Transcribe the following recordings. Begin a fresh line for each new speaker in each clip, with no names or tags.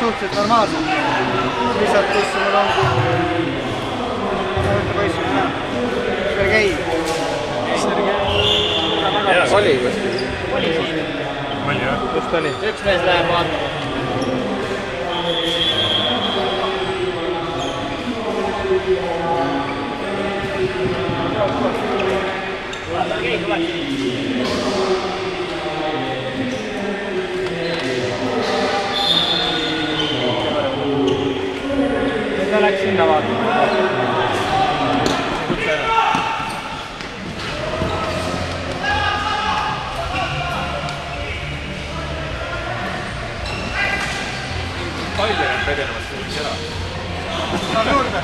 suhteliselt normaalselt. Lihtsalt kus mul ongi Sergei.
Oli kuskil.
Oli jah?
Just oli.
Üks mees läheb vaatama. Keegi oleks.
Ta läks sinna vaatama.
Palju jääb vedenemas selleks ära.
Saan juurde.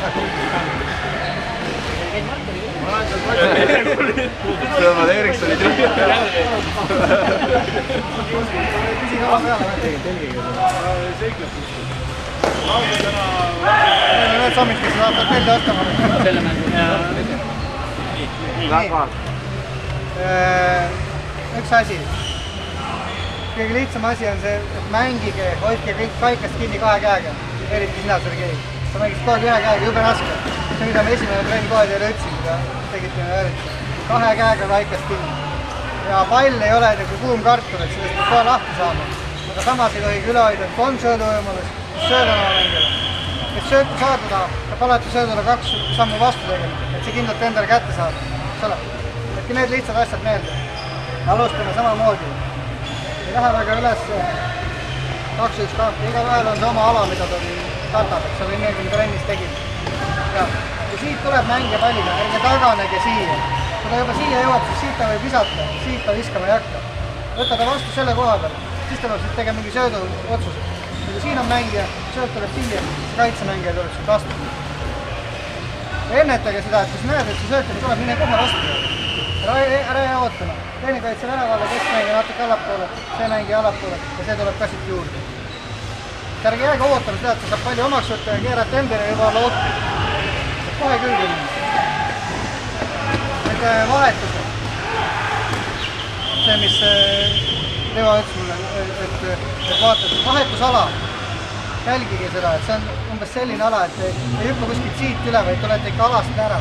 Tõmbad Erikssonid juurde.
Küsi kava peale. Ühed sammid, kes saavad meelde ostama.
Selle mängu.
Üks asi. Kõige lihtsam asi on see, et mängige, hoidke kõik kaikast kinni 2 käega. Eriti sina, Sergei. Sa mängisid kogu aeg 1 käega, jube raske. See, mida me esimene trenn kohe teile ütlesin, mida tegite eriti. 2 käega kaikast kinni. Ja pall ei ole nagu kuum kartul, et sellest peab kohe lahti saama. Aga samas ei tohi üle hoida, et kui on sööduvõimalus, siis sööd oma mängile. Et söötu saada tahab, peab alati söödule 2 sammu vastu tegema, et see kindlalt endale kätte saada. Äkki need lihtsad asjad meelde. Alustame samamoodi. Ei lähe väga üles 2-1-2, igaühel on see oma ala, mida ta katab, et see oli nii, kui me trennis tegime. Ja siit tuleb mängija palliga, ärge taganege siia. Kui ta juba siia jõuab, siis siit ta võib visata, siit ta viskama ei hakka. Võtta ta vastu selle koha peal, siis ta peab siit tegema mingi söödu otsuse. Kui siin on mängija, sööd tuleb siia, siis kaitsemängija tuleb siit vastu. Ennetage seda, et kui sa näed, et see sööd tuleb, mine kohe vastu. Ära jää ootama. Teine kaitse väravalle, keskmängija natuke allapoole, see mängija allapoole ja see tuleb ka siit juurde. Ärge jääge ootama seda, et sa saab palju omaks võtta ja keerata endale juba olla otsi. Kohe küll küll. Nüüd vahetused. See, mis Leo ütles mulle, et vaatad, vahetusala. Jälgige seda, et see on umbes selline ala, et ei hüppa kuskilt siit üle, vaid tulete ikka alast ära.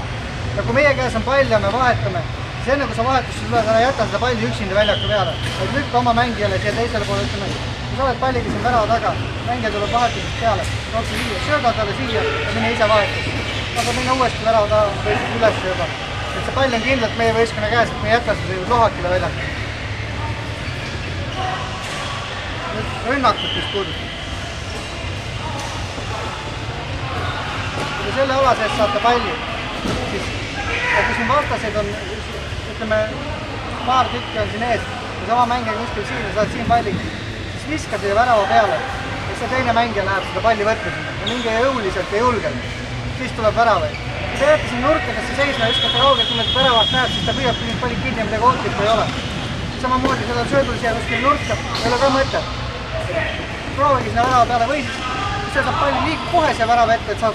Ja kui meie käes on pall ja me vahetame, siis enne kui sa vahetusse tuled, ära jäta seda palli üksinda väljaku peale. Vaid lükka oma mängijale siia teisele poole, ütleme, kui sa oled palliga siin värava taga, mängija tuleb vahetusest peale, jookse siia, sööda talle siia ja mine ise vahetusse. Aga minna uuesti värava taga võistlust üles juba. Et see pall on kindlalt meie võistkonna käes, et me ei jäta seda ju lohakile väljaku. Nüüd rünnakut, mis puudutab. Kui selle ala sees saate palli, siis kui siin vastaseid on, ütleme, paar tükki on siin ees ja sama mängija kuskil siin ja saad siin palliga, siis viska siia värava peale ja see teine mängija läheb seda palli võtta sinna ja minge jõuliselt ja julgelt, siis tuleb väravaid. Kui te jääte siin nurkadesse seisma ja viskate kaugelt, kui väravast näeb, siis ta püüab nüüd palli kinni ja midagi ohtlikku ei ole. Samamoodi seda söödul siia kuskil nurka, ei ole ka mõtet. Proovigi sinna värava peale või siis see saab palli liiga kohe siia värava ette, et saad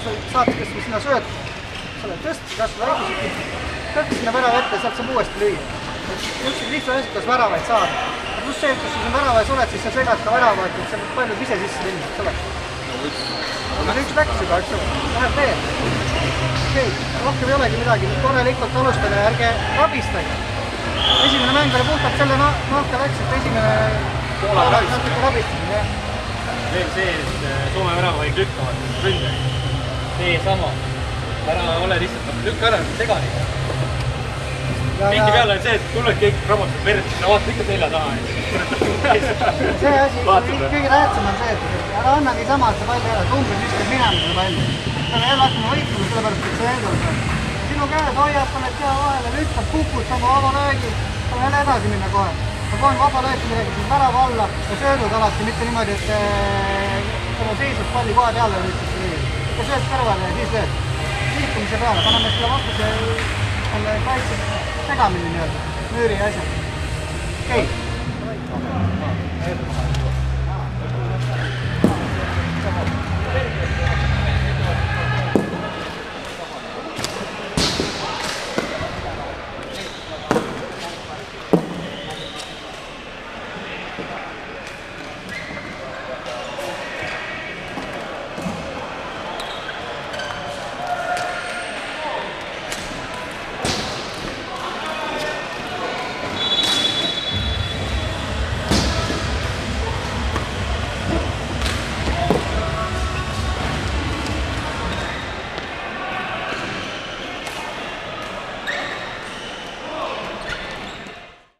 sinna sööta. Tõstsi kas või väikesed, tõstsi sinna värava ette ja sealt saab uuesti lüüa. Üks lihtsalt asjad, kas väravaid saada. Pluss see, et kui sa siin väravais oled, siis sa segad ka väravaid, et sa pead palju ise sisse minna, eks ole. Aga see üks läks juba, eks ole. Läheb veel. Okei, rohkem ei olegi midagi. Korralikult alustame, ärge rabistage. Esimene mäng oli puhtalt selle nahka läks, et esimene pooleks natuke rabistamine.
Veel see, et Soome väravaid lükkavad ründajaid.
See sama. Ära ole lihtsalt, lükka ära, segani.
Tihti peale on see, et tuled kõik raamatud verd, sa vaatad ikka selja taha.
See asi, kõige tähtsam on see, et ära annagi sama seda palli ära, et umbes viskad minema seda palli. Aga jälle hakkame võitlema, sellepärast et see endal saab. Sinu käes hoiab, paned käe vahele, lükkad, kukud, saab vaba löögi, saab jälle edasi minna kohe. Aga kui on vaba lööki midagi, siis värava alla ja söödud alati, mitte niimoodi, et selle seisud palli kohe peale lükkad. Ikka sööd kõrvale ja siis lööd. Liikumise peale, paneme selle vastuse selle kaitse segamini nii-öelda, müüri ja asjad. Okei.